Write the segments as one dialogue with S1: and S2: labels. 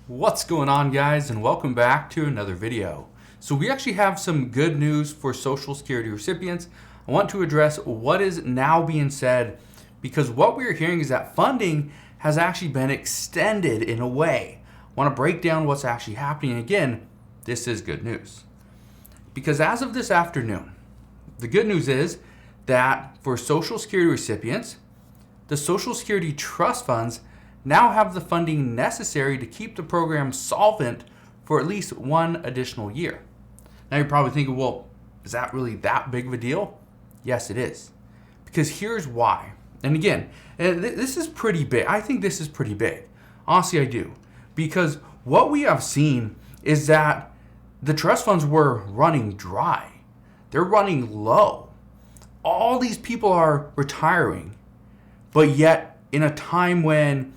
S1: What's going on, guys, and welcome back to another video. So we actually have some good news for Social Security recipients. I want to address what is now being said because what we're hearing is that funding has actually been extended in a way. I want to break down what's actually happening. Again, this is good news. Because as of this afternoon, the good news is that for Social Security recipients, the Social Security trust funds now have the funding necessary to keep the program solvent for at least one additional year. Now you're probably thinking, well, is that really that big of a deal? Yes, it is. Because here's why. And again, this is pretty big. I think this is pretty big. Honestly, I do. Because what we have seen is that the trust funds were running dry. They're running low. All these people are retiring, but yet in a time when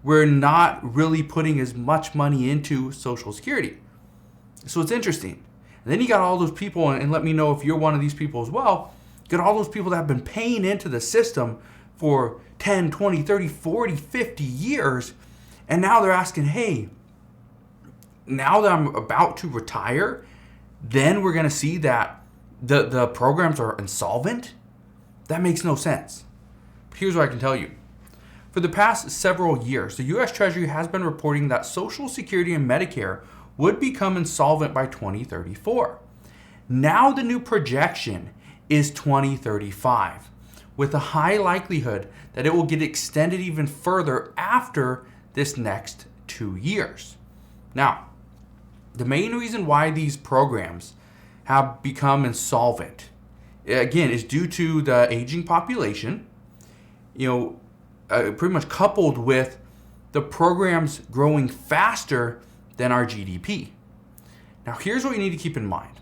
S1: we're not really putting as much money into Social Security. So it's interesting. And then you got all those people, and let me know if you're one of these people as well, you got all those people that have been paying into the system for 10, 20, 30, 40, 50 years, and now they're asking, hey, now that I'm about to retire, then we're going to see that the programs are insolvent? That makes no sense. But here's what I can tell you. For the past several years, the U.S. Treasury has been reporting that Social Security and Medicare would become insolvent by 2034. Now the new projection is 2035, with a high likelihood that it will get extended even further after this next 2 years. Now, the main reason why these programs have become insolvent, again, is due to the aging population, pretty much coupled with the programs growing faster than our GDP. Now, here's what you need to keep in mind.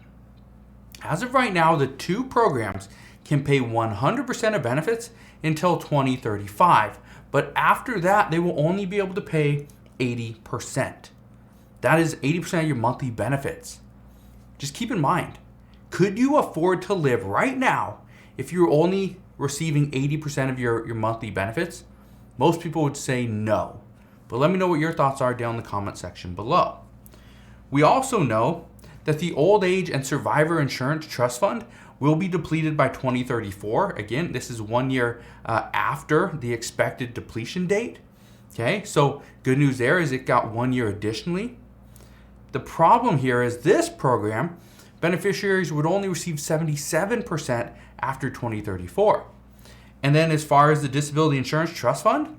S1: As of right now, the two programs can pay 100% of benefits until 2035, but after that, they will only be able to pay 80%. That is 80% of your monthly benefits. Just keep in mind, could you afford to live right now if you're only receiving 80% of your monthly benefits? Most people would say no. But let me know what your thoughts are down in the comment section below. We also know that the Old Age and Survivor Insurance Trust Fund will be depleted by 2034. Again, this is 1 year after the expected depletion date. Okay, so good news there is it got 1 year additionally. The problem here is this program, beneficiaries would only receive 77% after 2034. And then as far as the Disability Insurance Trust Fund,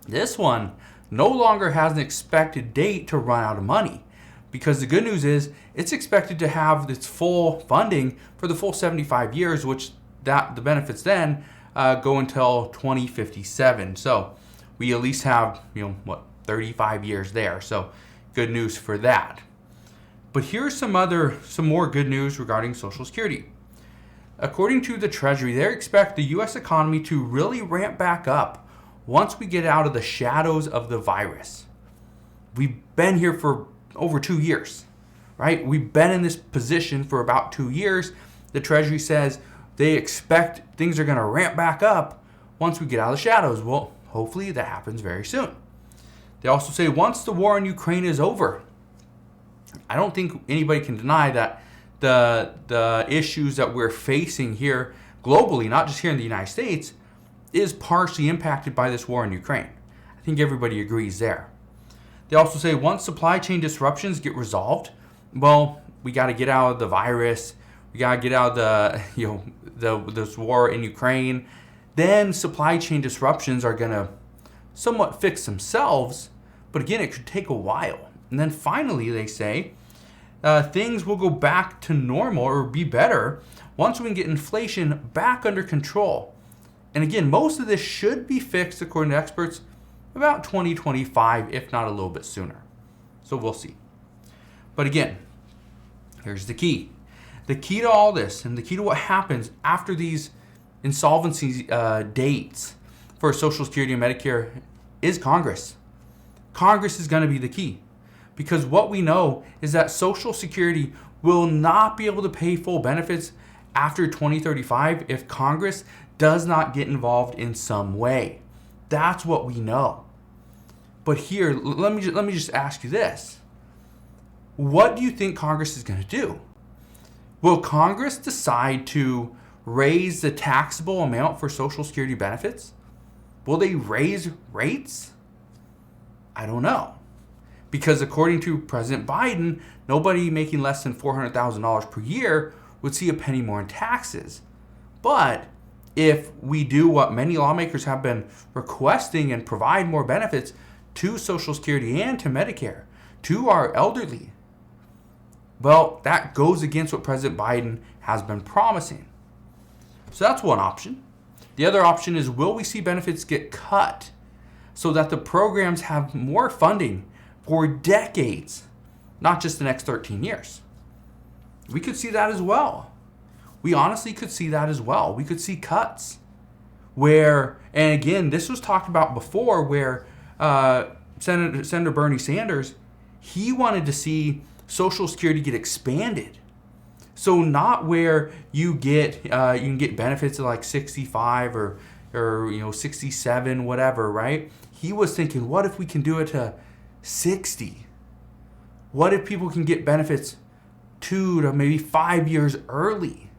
S1: this one no longer has an expected date to run out of money, because the good news is it's expected to have its full funding for the full 75 years, which the benefits then go until 2057. So we at least have 35 years there. So good news for that. But here's some more good news regarding Social Security. According to the Treasury, they expect the U.S. economy to really ramp back up once we get out of the shadows of the virus. We've been here for over 2 years, right? We've been in this position for about 2 years. The Treasury says they expect things are going to ramp back up once we get out of the shadows. Well, hopefully that happens very soon. They also say once the war in Ukraine is over, I don't think anybody can deny that the issues that we're facing here globally, not just here in the United States, is partially impacted by this war in Ukraine. I think everybody agrees there. They also say once supply chain disruptions get resolved, well, we got to get out of the virus, we got to get out of this war in Ukraine. Then supply chain disruptions are going to somewhat fix themselves, but again, it could take a while. And then finally, they say things will go back to normal or be better once we can get inflation back under control. And again, most of this should be fixed, according to experts, about 2025, if not a little bit sooner. So we'll see. But again, here's the key. The key to all this, and the key to what happens after these insolvency dates for Social Security and Medicare, is Congress. Congress is going to be the key. Because what we know is that Social Security will not be able to pay full benefits after 2035 if Congress does not get involved in some way. That's what we know. But here, let me just ask you this. What do you think Congress is going to do? Will Congress decide to raise the taxable amount for Social Security benefits? Will they raise rates? I don't know. Because according to President Biden, nobody making less than $400,000 per year would see a penny more in taxes. But if we do what many lawmakers have been requesting and provide more benefits to Social Security and to Medicare, to our elderly, well, that goes against what President Biden has been promising. So that's one option. The other option is, will we see benefits get cut so that the programs have more funding for decades, not just the next 13 years? We could see that as well. We honestly could see that as well. We could see cuts where, and again, this was talked about before, where Senator Bernie Sanders, he wanted to see Social Security get expanded. So not where you can get benefits at like 65 or 67, whatever, right? He was thinking, what if we can do it to 60? What if people can get benefits 2 to maybe 5 years early?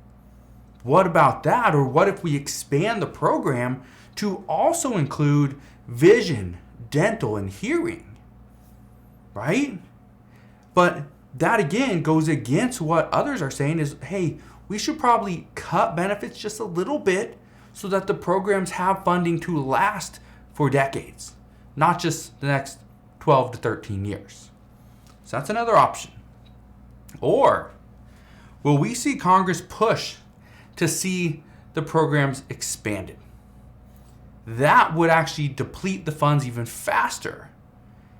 S1: What about that? Or what if we expand the program to also include vision, dental, and hearing, right? But that again goes against what others are saying is, hey, we should probably cut benefits just a little bit so that the programs have funding to last for decades, not just the next 12 to 13 years. So that's another option. Or will we see Congress push to see the programs expanded? That would actually deplete the funds even faster.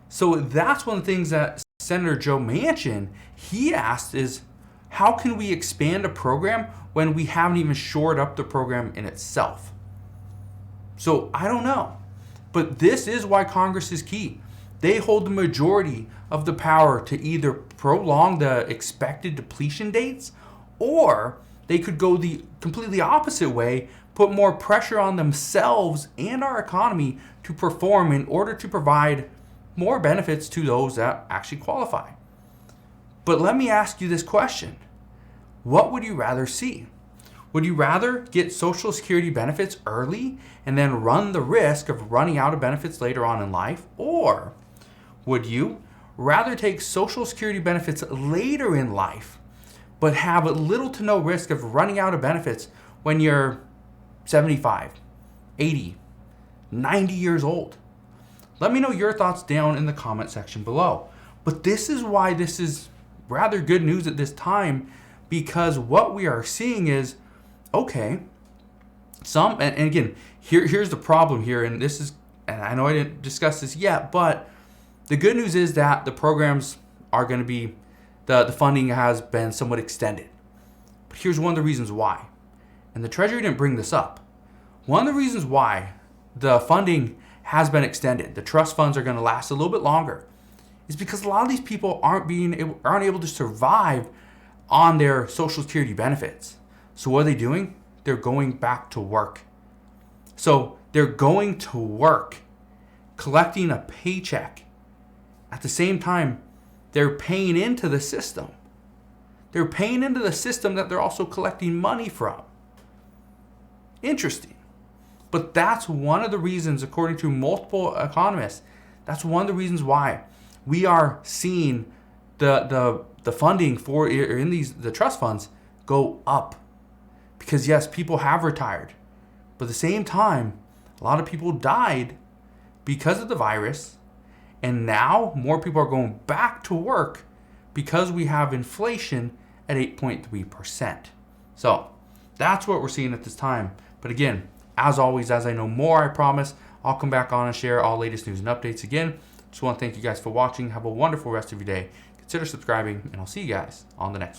S1: So that's one of the things that Senator Joe Manchin, he asked is, how can we expand a program when we haven't even shored up the program in itself? So I don't know. But this is why Congress is key. They hold the majority of the power to either prolong the expected depletion dates, or they could go the completely opposite way, put more pressure on themselves and our economy to perform in order to provide more benefits to those that actually qualify. But let me ask you this question. What would you rather see? Would you rather get Social Security benefits early and then run the risk of running out of benefits later on in life? Or would you rather take Social Security benefits later in life but have little to no risk of running out of benefits when you're 75, 80, 90 years old? Let me know your thoughts down in the comment section below. But this is why this is rather good news at this time, because what we are seeing is, okay, and again, here's the problem here, and I know I didn't discuss this yet, but the good news is that the programs are going to be, the funding has been somewhat extended. But here's one of the reasons why, and the Treasury didn't bring this up. One of the reasons why the funding has been extended, the trust funds are going to last a little bit longer, is because a lot of these people aren't able to survive on their Social Security benefits. So what are they doing? They're going back to work. So they're going to work, collecting a paycheck. At the same time, they're paying into the system. They're paying into the system that they're also collecting money from. Interesting. But that's one of the reasons, according to multiple economists, that's one of the reasons why we are seeing the funding for in the trust funds go up. Because yes, people have retired, but at the same time, a lot of people died because of the virus, and now more people are going back to work because we have inflation at 8.3%. So that's what we're seeing at this time. But again, as always, as I know more, I promise, I'll come back on and share all latest news and updates again. Just want to thank you guys for watching. Have a wonderful rest of your day. Consider subscribing, and I'll see you guys on the next one.